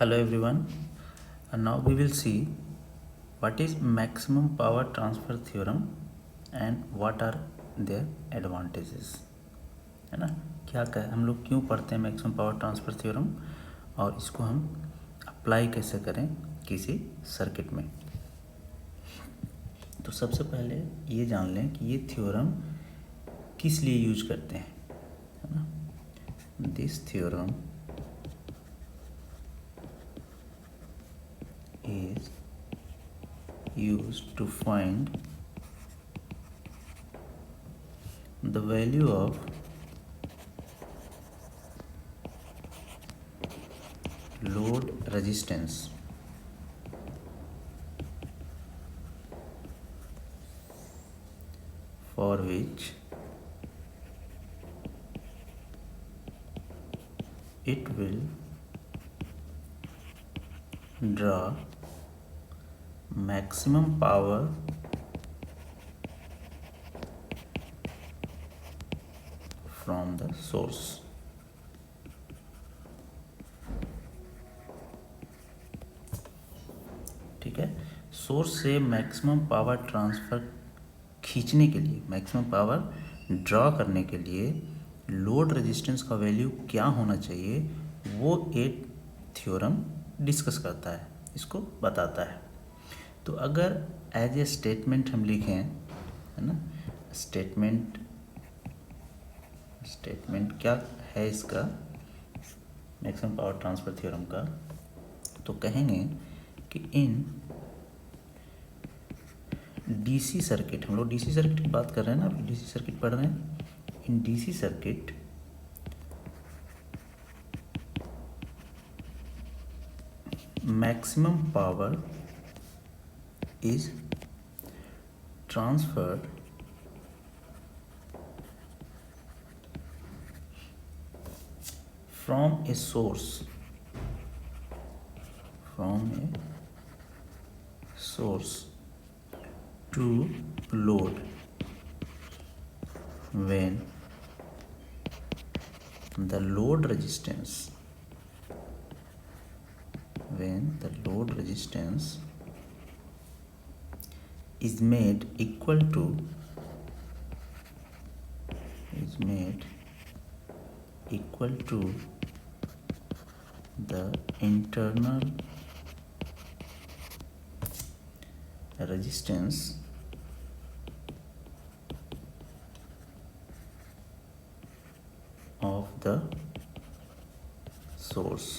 Hello everyone, and now we will see what is maximum power transfer theorem and what are their advantages. है ना, क्या कह हम लोग क्यों पढ़ते हैं मैक्सिमम पावर ट्रांसफ़र थ्योरम और इसको हम अप्लाई कैसे करें किसी सर्किट में। तो सबसे पहले ये जान लें कि ये थ्योरम किस लिए यूज करते हैं, है ना। This theorem is used to find the value of load resistance for which it will draw maximum power from the source। ठीक है, सोर्स से मैक्सिमम पावर ट्रांसफ़र खींचने के लिए, मैक्सिमम पावर ड्रॉ करने के लिए लोड रेजिस्टेंस का वैल्यू क्या होना चाहिए वो एक थ्योरम डिस्कस करता है, इसको बताता है। तो अगर एज ए स्टेटमेंट हम लिखें, है ना, स्टेटमेंट क्या है इसका मैक्सिमम पावर ट्रांसफ़र थ्योरम का, तो कहेंगे कि इन डीसी सर्किट, हम लोग डीसी सर्किट की बात कर रहे हैं ना, अभी डीसी सर्किट पढ़ रहे हैं। In DC circuit maximum power is transferred from a source to load when the load resistance is made equal to the internal resistance of the source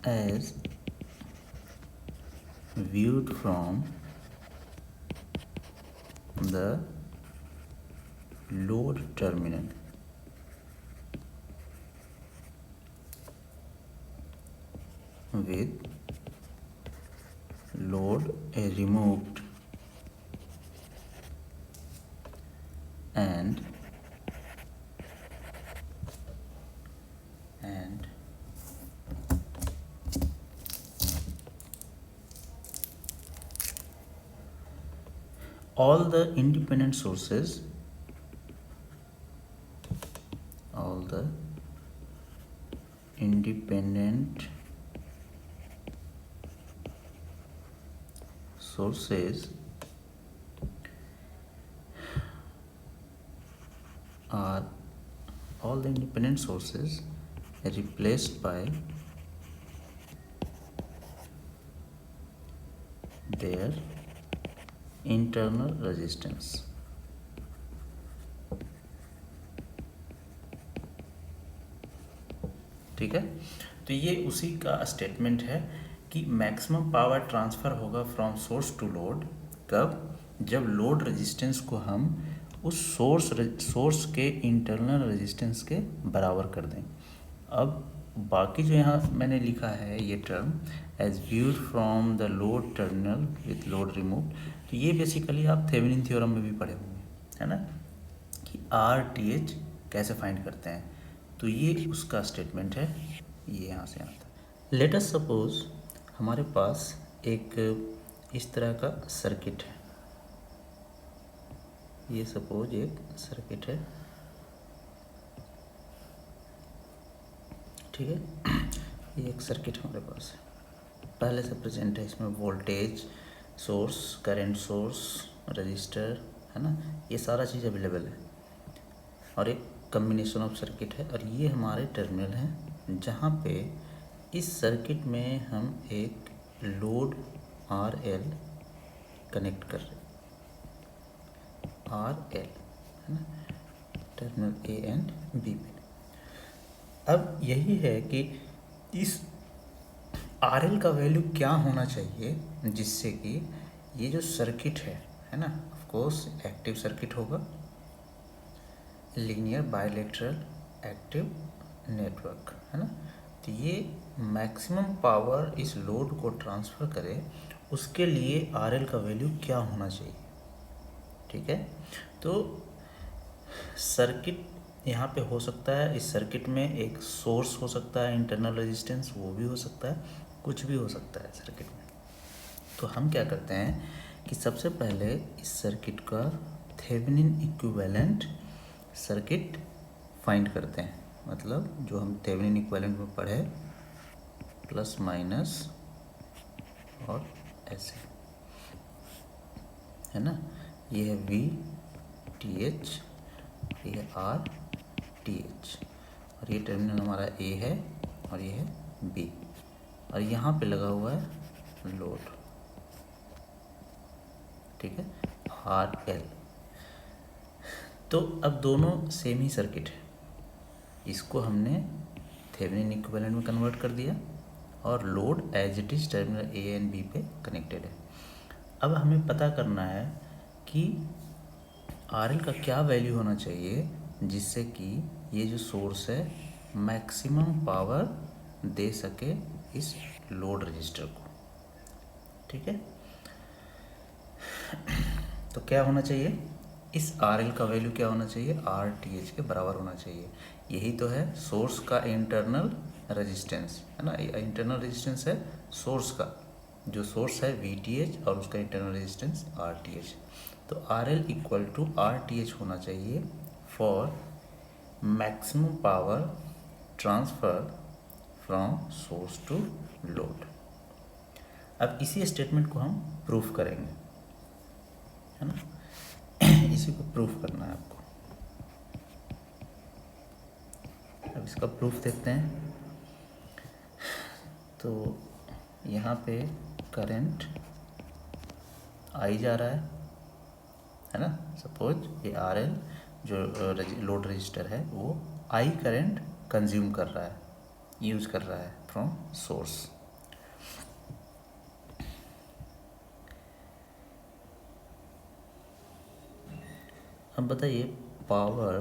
as viewed from the load terminal with load removed and all the independent sources are replaced by their internal resistance। ठीक है, तो ये उसी का statement है कि maximum power transfer होगा from source to load कब, जब लोड रेजिस्टेंस को हम उस सोर्स के इंटरनल रेजिस्टेंस के बराबर कर दें। अब बाकी जो यहाँ मैंने लिखा है ये term as viewed from the load terminal with load remove, तो ये बेसिकली आप थेवेनिन थ्योरम में भी पढ़े होंगे, है ना, कि RTH कैसे फाइंड करते हैं। तो ये उसका स्टेटमेंट है, ये यहाँ से आता है। लेट अस सपोज हमारे पास एक इस तरह का सर्किट है, ये सपोज एक सर्किट है ठीक है। ये एक सर्किट हमारे पास है, पहले से प्रेजेंट है। इसमें voltage source, current source, register, है ना, ये सारा चीज़ अवेलेबल है और एक कम्बिनेशन ऑफ सर्किट है। और ये हमारे टर्मिनल हैं जहाँ पे इस सर्किट में हम एक लोड RL कनेक्ट कर रहे हैं, RL, है ना, टर्मिनल A एंड B पे। अब यही है कि इस RL का वैल्यू क्या होना चाहिए जिससे कि ये जो सर्किट है ना, ऑफ कोर्स एक्टिव सर्किट होगा, लीनियर बायलेटरल एक्टिव नेटवर्क, है ना। तो ये मैक्सिमम पावर इस लोड को ट्रांसफ़र करे, उसके लिए RL का वैल्यू क्या होना चाहिए, ठीक है। तो सर्किट यहाँ पे हो सकता है, इस सर्किट में एक सोर्स हो सकता है, इंटरनल रेजिस्टेंस, वो भी हो सकता है, कुछ भी हो सकता है सर्किट में। तो हम क्या करते हैं कि सबसे पहले इस सर्किट का थेवेनिन इक्विवेलेंट सर्किट फाइंड करते हैं, मतलब जो हम थेवेनिन इक्विवेलेंट में पढ़े, प्लस माइनस और ऐसे, है ना। ये है VTH, ये है RTH, और ये टर्मिनल हमारा A है और ये है B, और यहाँ पे लगा हुआ है लोड, ठीक है, RL। तो अब दोनों सेम ही सर्किट है, इसको हमने थेवेनिन इक्विवेलेंट में कन्वर्ट कर दिया और load as it is terminal A and B पे कनेक्टेड है। अब हमें पता करना है कि RL का क्या वैल्यू होना चाहिए जिससे कि ये जो सोर्स है मैक्सिमम पावर दे सके इस लोड रजिस्टर को, ठीक है। तो क्या होना चाहिए, इस RL का वैल्यू क्या होना चाहिए, RTH के बराबर होना चाहिए। यही तो है सोर्स का इंटरनल रेजिस्टेंस, है ना, इंटरनल रेजिस्टेंस है सोर्स का, जो सोर्स है VTH और उसका इंटरनल रेजिस्टेंस RTH। तो RL इक्वल टू RTH होना चाहिए for maximum power transfer from source to load. अब इसी स्टेटमेंट को हम प्रूफ करेंगे, है ना, इसी को प्रूफ करना है आपको। अब इसका प्रूफ देखते हैं। तो यहाँ पे करंट आई जा रहा है ना, सपोज ये RL जो लोड रजिस्टर है वो I करंट कंज्यूम कर रहा है, यूज कर रहा है फ्रॉम सोर्स। अब बताइए power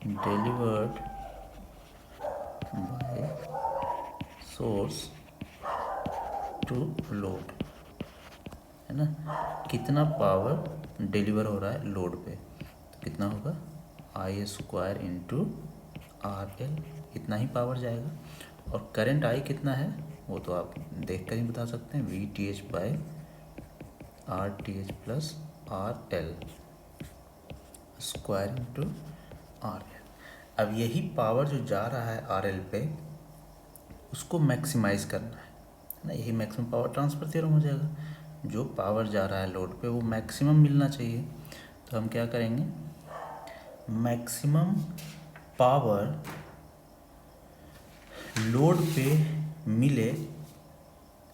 delivered by source to load, है ना, कितना पावर डिलीवर हो रहा है लोड पे, तो कितना होगा I² इंटू RL, इतना ही पावर जाएगा। और करंट I कितना है वो तो आप देख कर ही बता सकते हैं, VTH by RTH plus RL square into RL। अब यही पावर जो जा रहा है RL पे उसको मैक्सिमाइज़ करना है ना, यही मैक्सिमम पावर ट्रांसफ़र थ्योरम हो जाएगा। जो पावर जा रहा है लोड पे वो मैक्सिमम मिलना चाहिए, तो हम क्या करेंगे, मैक्सिमम पावर लोड पे मिले,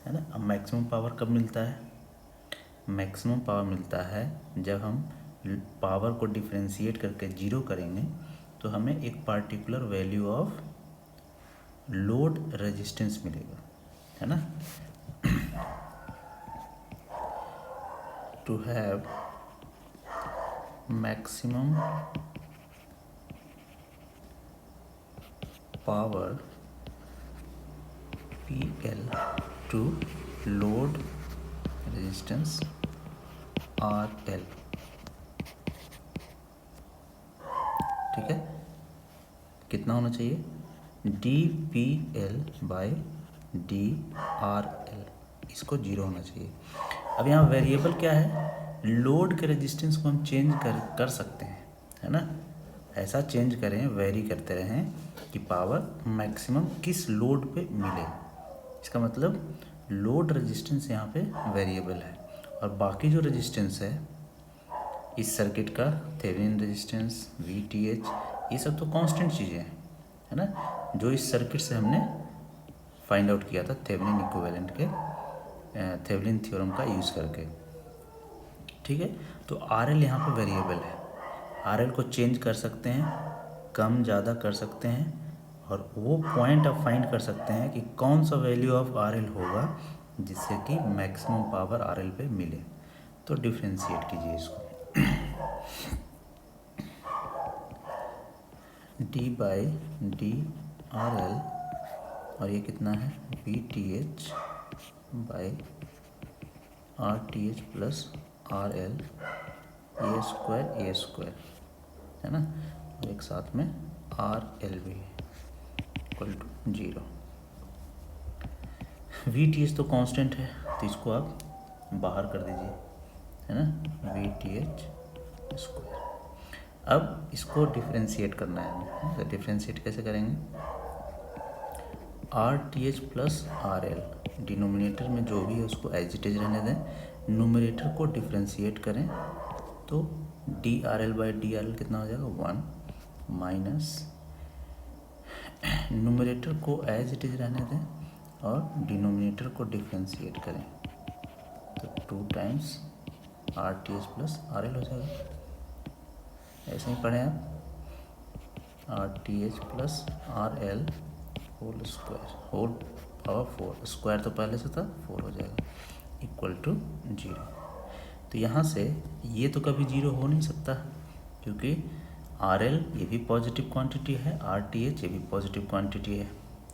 है ना। अब मैक्सिमम पावर कब मिलता है, मैक्सिमम पावर मिलता है जब हम पावर को डिफरेंशिएट करके जीरो करेंगे तो हमें एक particular value of load resistance मिलेगा, है ना। To have maximum power PL to load resistance RL, ठीक है, कितना होना चाहिए, DPL बाय DRL, इसको जीरो होना चाहिए। अब यहाँ वेरिएबल क्या है, लोड के रेजिस्टेंस को हम चेंज कर सकते हैं, है ना, ऐसा चेंज करें, वेरी करते रहें कि पावर मैक्सिमम किस लोड पे मिले। इसका मतलब लोड रेजिस्टेंस यहाँ पे वेरिएबल है और बाकी जो रेजिस्टेंस है इस सर्किट का, थेवेनिन रेजिस्टेंस, VTH, ये सब तो कांस्टेंट चीज़ें हैं, है ना, जो इस सर्किट से हमने फाइंड आउट किया था थेवेनिन इक्विवेलेंट के, थेवेनिन थ्योरम का यूज़ करके। ठीक है, तो RL यहाँ पे वेरिएबल है, RL को चेंज कर सकते हैं, कम ज़्यादा कर सकते हैं, और वो पॉइंट आप फाइंड कर सकते हैं कि कौन सा वैल्यू ऑफ RL होगा जिससे कि मैक्सिमम पावर RL पे मिले। तो डिफ्रेंशिएट कीजिए इसको। d/d और ये कितना है, VTH/RTH प्लस RL a² है ना, और एक साथ में RL भी इक्वल टू 0। VTH तो कांस्टेंट है तो इसको आप बाहर कर दीजिए, है ना, VTH²। अब इसको डिफ्रेंशिएट करना है हमें, तो डिफ्रेंशिएट कैसे करेंगे, RTH प्लस RL, डिनोमिनेटर में जो भी है उसको एज इट इज रहने दें, न्यूमरेटर को डिफ्रेंशिएट करें तो DRL/DRL कितना हो जाएगा, 1 माइनस, न्यूमरेटर को एज इट इज रहने दें और डिनोमिनेटर को डिफ्रेंशिएट करें तो 2 टाइम्स RTH प्लस RL हो जाएगा। ऐसे ही पढ़ें आप, RTH plus RL whole square, whole power 4, square तो पहले से था, 4 हो जाएगा, इक्वल टू 0। तो यहाँ से ये तो कभी 0 हो नहीं सकता क्योंकि RL ये भी पॉजिटिव क्वांटिटी है, RTH ये भी पॉजिटिव क्वांटिटी है,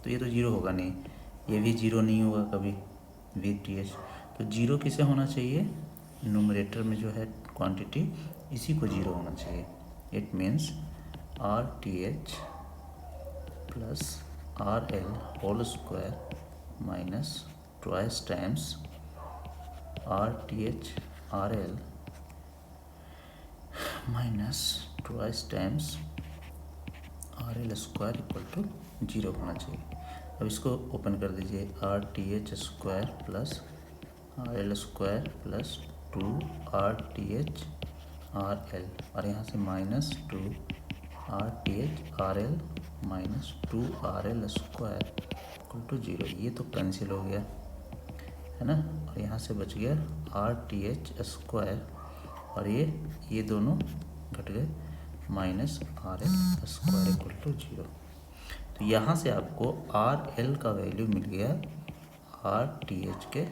तो ये तो 0 होगा नहीं, ये भी 0 नहीं होगा कभी, VTH। तो 0 किसे होना चाहिए, न्यूमरेटर में जो है क्वांटिटी इसी को 0 होना चाहिए। It means RTH plus RL whole square minus twice times RTH RL minus twice times RL square equal to 0 होना चाहिए। अब इसको ओपन कर दीजिए, RTH² plus RL square plus 2 RTH RL, और यहाँ से minus 2 RTH RL minus 2 RL square equal to 0। ये तो कैंसिल हो गया, है ना, और यहाँ से बच गया RTH² और ये दोनों घट गए, minus RL square equal to 0। तो यहाँ से आपको RL का वैल्यू मिल गया RTH के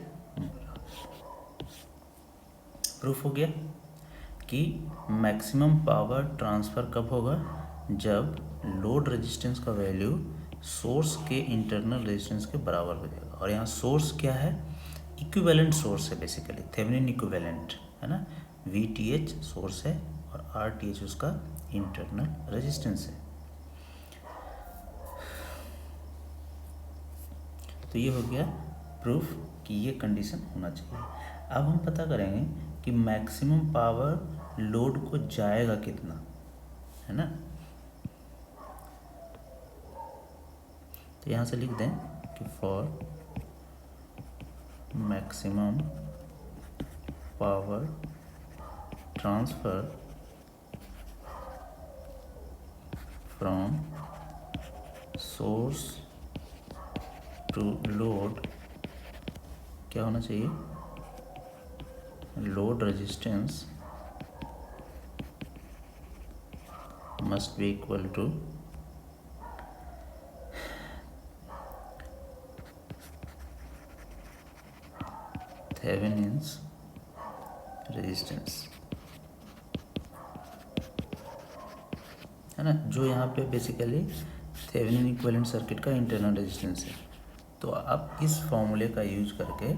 प्रूफ हो गया कि मैक्सिमम पावर ट्रांसफ़र कब होगा, जब लोड रेजिस्टेंस का वैल्यू सोर्स के इंटरनल रेजिस्टेंस के बराबर हो जाएगा। और यहाँ सोर्स क्या है, इक्विवेलेंट सोर्स है, बेसिकली थेवेनिन इक्विवेलेंट, है ना, VTH सोर्स है और RTH उसका इंटरनल रेजिस्टेंस है। तो ये हो गया प्रूफ कि ये कंडीशन होना चाहिए। अब हम पता करेंगे कि मैक्सिमम पावर लोड को जाएगा कितना, है ना, तो यहाँ से लिख दें कि for maximum power transfer from source to load क्या होना चाहिए, load resistance must be equal to Thevenin's resistance, है ना, जो यहाँ पे बेसिकली थेवेनिन इक्विवेलेंट सर्किट का इंटरनल रेजिस्टेंस है। तो आप इस फॉर्मूले का यूज करके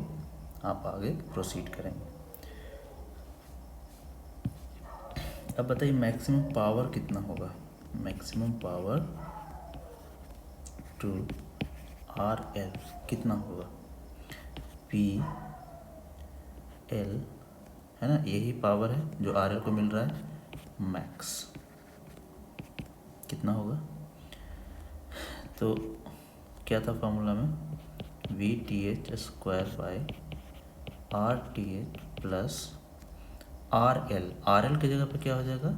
आप आगे प्रोसीड करेंगे। अब बताइए मैक्सिमम पावर कितना होगा, मैक्सिमम पावर टू RL कितना होगा, PL, है ना, यही पावर है जो RL को मिल रहा है मैक्स, तो क्या था फॉर्मूला में, we T H square by are T H plus R L की जगह पे क्या हो जाएगा,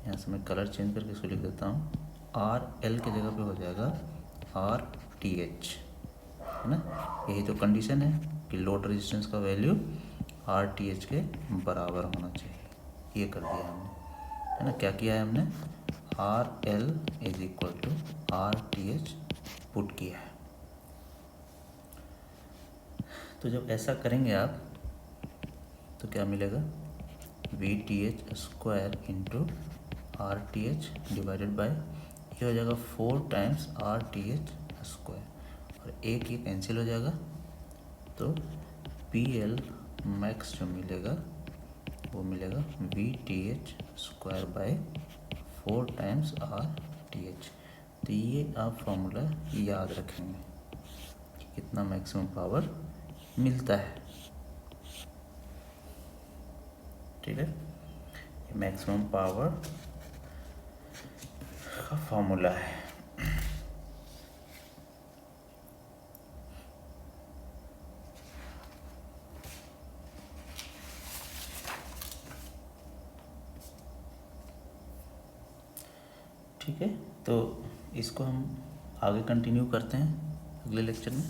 यहाँ से मैं कलर चेंज करके इसको लिख देता हूँ, आर एल की जगह पे हो जाएगा आर टी एच, है ना। यही तो कंडीशन है कि लोड रेजिस्टेंस का वैल्यू आर टी एच के बराबर होना चाहिए, ये कर दिया हमने, है ना। क्या किया है हमने, R L is equal to R T H put किया है। तो जब ऐसा करेंगे आप तो क्या मिलेगा, we T H square into are T H divided by, ये हो जाएगा 4 times are T H square, और एक ये कैंसिल हो जाएगा, तो पी एल मैक्स जो मिलेगा वो मिलेगा we T H square by 4 times are T H. तो ये आप फॉर्मूला याद रखेंगे कि कितना मैक्सिमम पावर मिलता है, ठीक है। ये मैक्सिमम पावर का फॉर्मूला है। ठीक है, तो इसको हम आगे कंटिन्यू करते हैं अगले लेक्चर में।